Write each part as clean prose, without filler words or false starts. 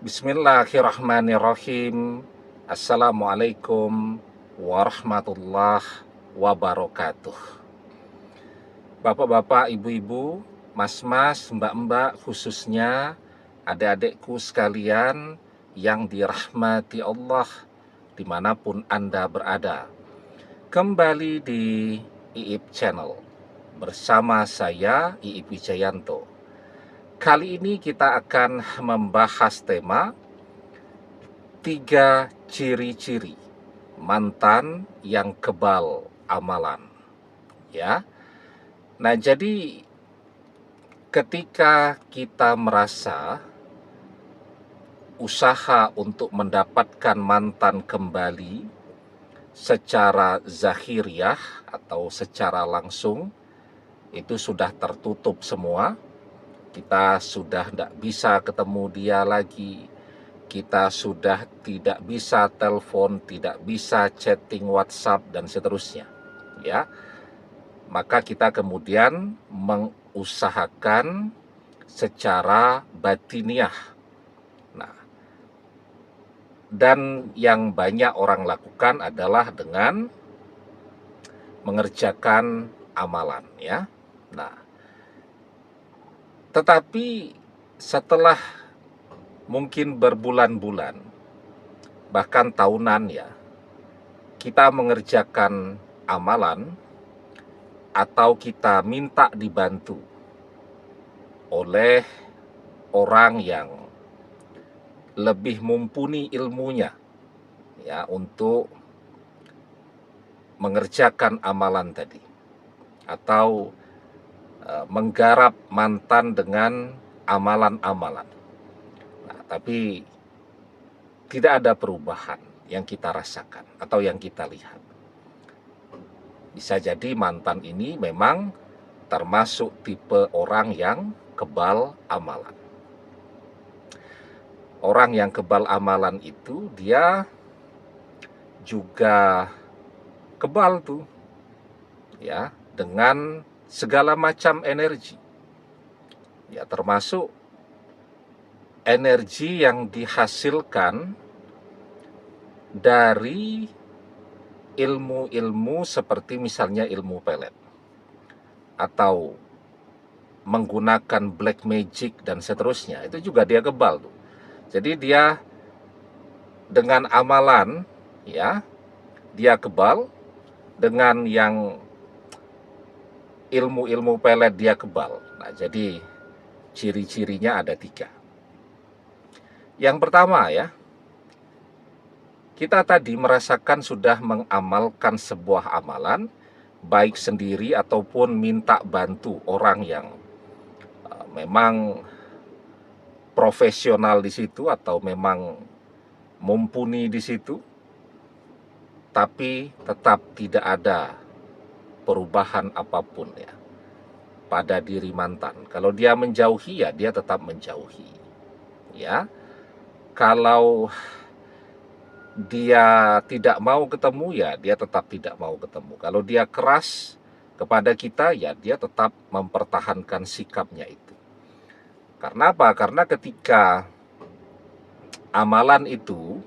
Bismillahirrahmanirrahim. Assalamualaikum warahmatullahi wabarakatuh. Bapak-bapak, ibu-ibu, mas-mas, mbak-mbak, khususnya adik-adikku sekalian yang dirahmati Allah dimanapun Anda berada. Kembali di IIP Channel bersama saya Iip Wijayanto. Kali ini kita akan membahas tema 3 ciri-ciri mantan yang kebal amalan. Ya. Nah, jadi ketika kita merasa usaha untuk mendapatkan mantan kembali secara zahiriah atau secara langsung itu sudah tertutup semua, kita sudah tidak bisa ketemu dia lagi, kita sudah tidak bisa telepon, tidak bisa chatting WhatsApp dan seterusnya, ya. Maka kita kemudian mengusahakan secara batiniah. Nah, dan yang banyak orang lakukan adalah dengan mengerjakan amalan, ya. Nah, tetapi setelah mungkin berbulan-bulan, bahkan tahunan ya, kita mengerjakan amalan atau kita minta dibantu oleh orang yang lebih mumpuni ilmunya ya untuk mengerjakan amalan tadi atau menggarap mantan dengan amalan-amalan. Nah, tapi tidak ada perubahan yang kita rasakan atau yang kita lihat. Bisa jadi mantan ini memang termasuk tipe orang yang kebal amalan. Orang yang kebal amalan itu dia juga kebal tuh ya dengan segala macam energi. Ya, termasuk energi yang dihasilkan dari ilmu-ilmu seperti misalnya ilmu pelet atau menggunakan black magic dan seterusnya, itu juga dia kebal tuh. Jadi dia dengan amalan ya dia kebal, dengan yang ilmu-ilmu pelet dia kebal. Nah, jadi ciri-cirinya ada 3. Yang pertama ya, kita tadi merasakan sudah mengamalkan sebuah amalan, baik sendiri ataupun minta bantu orang yang memang profesional di situ atau memang mumpuni di situ, tapi tetap tidak ada perubahan apapun ya pada diri mantan. Kalau dia menjauhi ya dia tetap menjauhi. Ya. Kalau dia tidak mau ketemu ya dia tetap tidak mau ketemu. Kalau dia keras kepada kita ya dia tetap mempertahankan sikapnya itu. Karena apa? Karena ketika amalan itu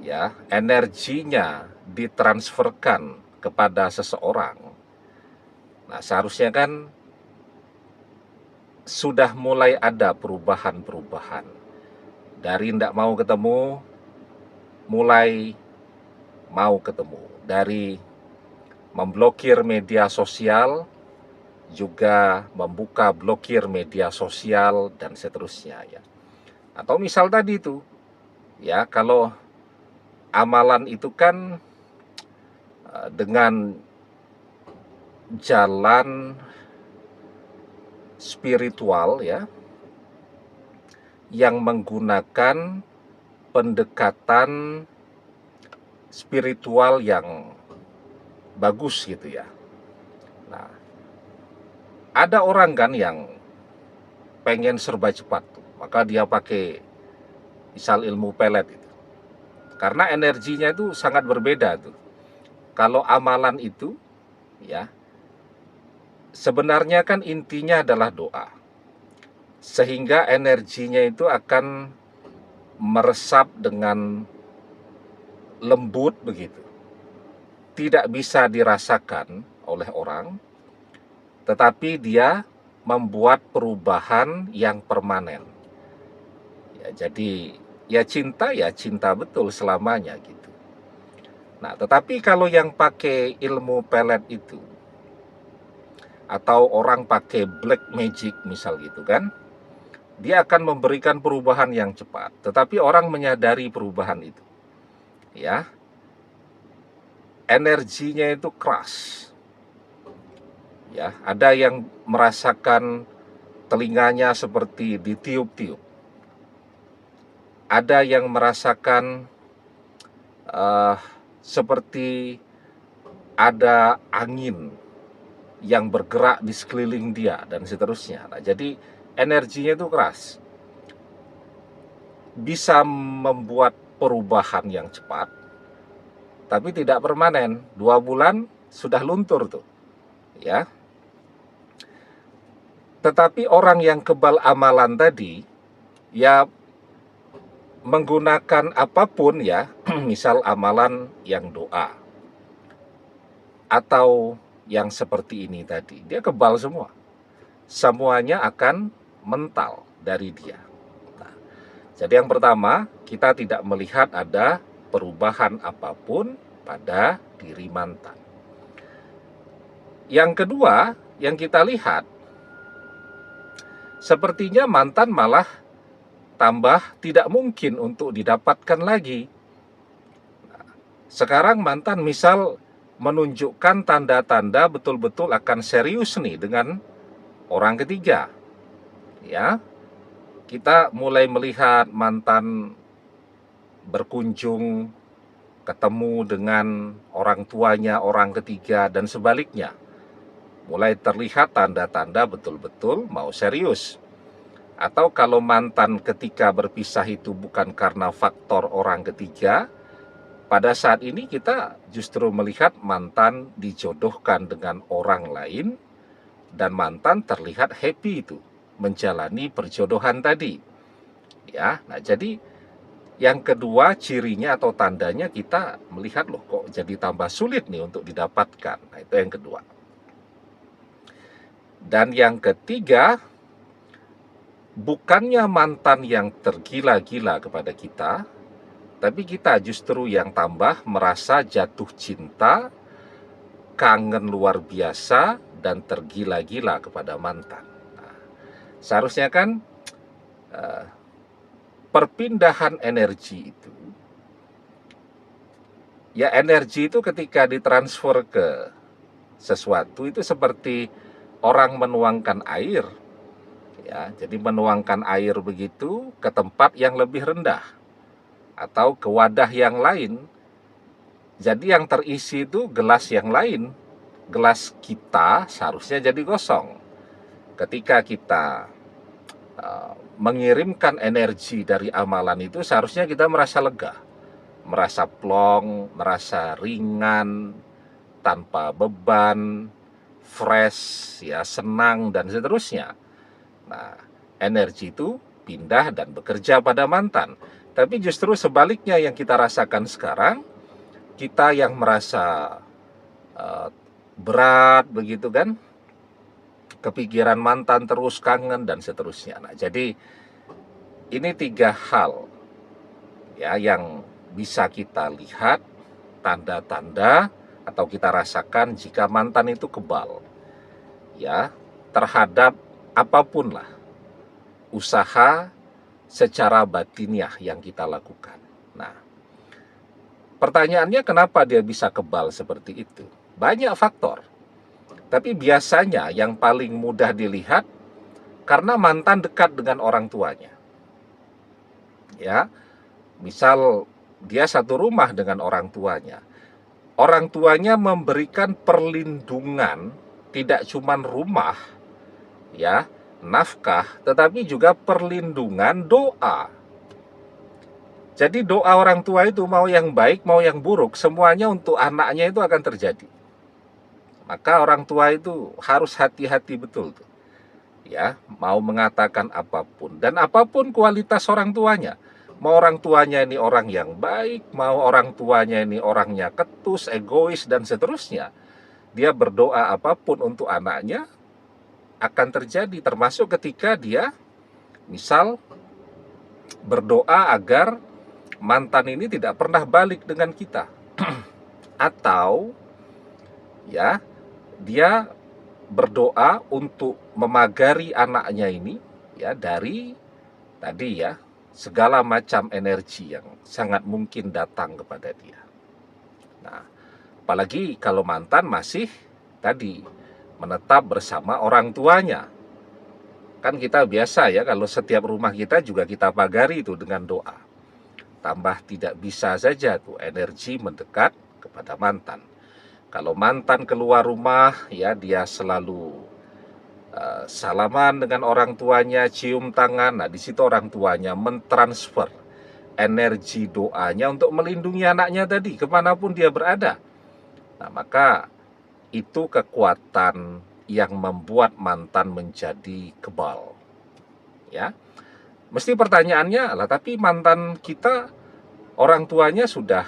ya energinya ditransferkan kepada seseorang, nah seharusnya kan sudah mulai ada perubahan-perubahan. Dari tidak mau ketemu, mulai mau ketemu. Dari memblokir media sosial, juga membuka blokir media sosial dan seterusnya ya. Atau misal tadi itu, ya kalau amalan itu kan dengan jalan spiritual ya, yang menggunakan pendekatan spiritual yang bagus gitu ya. Nah, ada orang kan yang pengen serba cepat tuh, maka dia pakai misal ilmu pelet itu. Karena energinya itu sangat berbeda tuh. Kalau amalan itu ya sebenarnya kan intinya adalah doa. Sehingga energinya itu akan meresap dengan lembut begitu, tidak bisa dirasakan oleh orang, tetapi dia membuat perubahan yang permanen. Ya, jadi ya cinta betul selamanya gitu. Nah, tetapi kalau yang pakai ilmu pelet itu, atau orang pakai black magic misal gitu kan, dia akan memberikan perubahan yang cepat, tetapi orang menyadari perubahan itu. Ya, energinya itu keras. Ya, ada yang merasakan telinganya seperti ditiup-tiup. Ada yang merasakan seperti ada angin yang bergerak di sekeliling dia dan seterusnya. Nah, jadi energinya itu keras. Bisa membuat perubahan yang cepat, tapi tidak permanen. 2 bulan sudah luntur tuh. Ya. Tetapi orang yang kebal amalan tadi, ya menggunakan apapun ya, misal amalan yang doa, atau yang seperti ini tadi, dia kebal semua. Semuanya akan mental dari dia. Nah, jadi yang pertama, kita tidak melihat ada perubahan apapun pada diri mantan. Yang kedua, yang kita lihat, sepertinya mantan malah tambah tidak mungkin untuk didapatkan lagi. Sekarang mantan misal menunjukkan tanda-tanda betul-betul akan serius nih dengan orang ketiga. Ya, kita mulai melihat mantan berkunjung, ketemu dengan orang tuanya, orang ketiga, dan sebaliknya. Mulai terlihat tanda-tanda betul-betul mau serius. Atau kalau mantan ketika berpisah itu bukan karena faktor orang ketiga, pada saat ini kita justru melihat mantan dijodohkan dengan orang lain, dan mantan terlihat happy itu menjalani perjodohan tadi. Ya, nah jadi yang kedua cirinya atau tandanya kita melihat loh kok jadi tambah sulit nih untuk didapatkan. Nah, itu yang kedua. Dan yang ketiga, bukannya mantan yang tergila-gila kepada kita, tapi kita justru yang tambah merasa jatuh cinta, kangen luar biasa, dan tergila-gila kepada mantan. Nah, seharusnya kan perpindahan energi itu, ya energi itu ketika ditransfer ke sesuatu itu seperti orang menuangkan air. Ya, jadi menuangkan air begitu ke tempat yang lebih rendah atau ke wadah yang lain. Jadi yang terisi itu gelas yang lain. Gelas kita seharusnya jadi kosong. Ketika kita mengirimkan energi dari amalan itu, seharusnya kita merasa lega, merasa plong, merasa ringan, tanpa beban, fresh, ya senang dan seterusnya. Nah, energi itu pindah dan bekerja pada mantan. Tapi justru sebaliknya yang kita rasakan sekarang, kita yang merasa berat begitu kan, kepikiran mantan terus, kangen dan seterusnya. Nah, jadi ini 3 hal ya yang bisa kita lihat tanda-tanda atau kita rasakan jika mantan itu kebal ya terhadap apapun lah usaha secara batiniah yang kita lakukan. Nah, pertanyaannya kenapa dia bisa kebal seperti itu? Banyak faktor. Tapi biasanya yang paling mudah dilihat karena mantan dekat dengan orang tuanya. Ya, misal dia satu rumah dengan orang tuanya. Orang tuanya memberikan perlindungan tidak cuma rumah, ya, nafkah, tetapi juga perlindungan doa. Jadi doa orang tua itu mau yang baik, mau yang buruk, semuanya untuk anaknya itu akan terjadi. Maka orang tua itu harus hati-hati betul tuh. Ya, mau mengatakan apapun dan apapun kualitas orang tuanya. Mau orang tuanya ini orang yang baik, mau orang tuanya ini orangnya ketus, egois, dan seterusnya, dia berdoa apapun untuk anaknya akan terjadi, termasuk ketika dia misal berdoa agar mantan ini tidak pernah balik dengan kita. Atau ya, dia berdoa untuk memagari anaknya ini ya dari tadi ya segala macam energi yang sangat mungkin datang kepada dia. Nah, apalagi kalau mantan masih tadi menetap bersama orang tuanya. Kan kita biasa ya, kalau setiap rumah kita juga kita pagari itu dengan doa. Tambah tidak bisa saja tuh energi mendekat kepada mantan. Kalau mantan keluar rumah ya, dia selalu salaman dengan orang tuanya, cium tangan. Nah, di situ orang tuanya mentransfer energi doanya untuk melindungi anaknya tadi kemanapun dia berada. Nah, maka itu kekuatan yang membuat mantan menjadi kebal. Ya, mesti pertanyaannya lah, tapi mantan kita orang tuanya sudah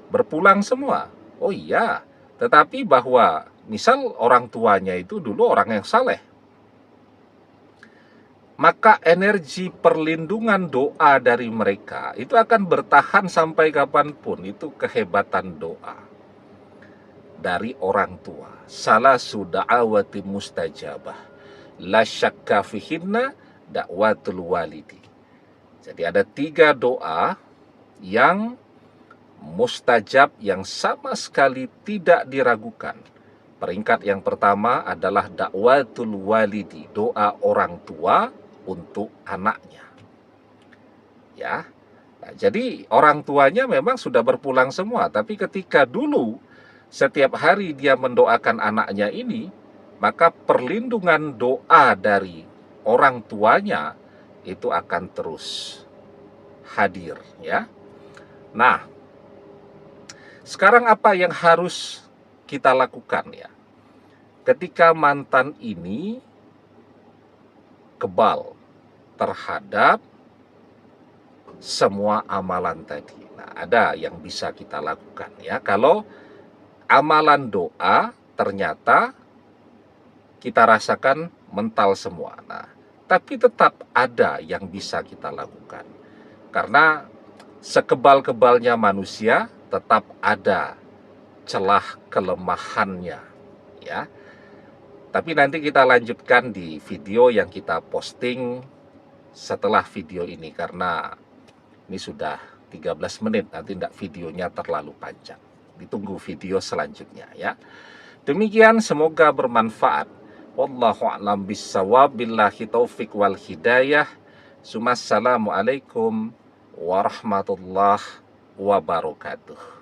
berpulang semua. Oh iya, tetapi bahwa misal orang tuanya itu dulu orang yang saleh, maka energi perlindungan doa dari mereka itu akan bertahan sampai kapanpun. Itu kehebatan doa dari orang tua. Salah suda'awati mustajabah, la syakka fihinna da'watul walidi. Jadi ada 3 doa yang mustajab, yang sama sekali tidak diragukan. Peringkat yang pertama adalah da'watul walidi, doa orang tua untuk anaknya. Ya. Nah, jadi orang tuanya memang sudah berpulang semua, tapi ketika dulu setiap hari dia mendoakan anaknya ini, maka perlindungan doa dari orang tuanya itu akan terus hadir, ya. Nah, sekarang apa yang harus kita lakukan ya? Ketika mantan ini kebal terhadap semua amalan tadi. Nah, ada yang bisa kita lakukan ya. Kalau amalan doa ternyata kita rasakan mental semua. Nah, tapi tetap ada yang bisa kita lakukan. Karena sekebal-kebalnya manusia tetap ada celah kelemahannya ya. Tapi nanti kita lanjutkan di video yang kita posting setelah video ini, karena ini sudah 13 menit, nanti tidak videonya terlalu panjang. Ditunggu video selanjutnya ya. Demikian, semoga bermanfaat. Wallahu a'lam bissawab, billahi taufik wal hidayah. Assalamualaikum warahmatullahi wabarakatuh.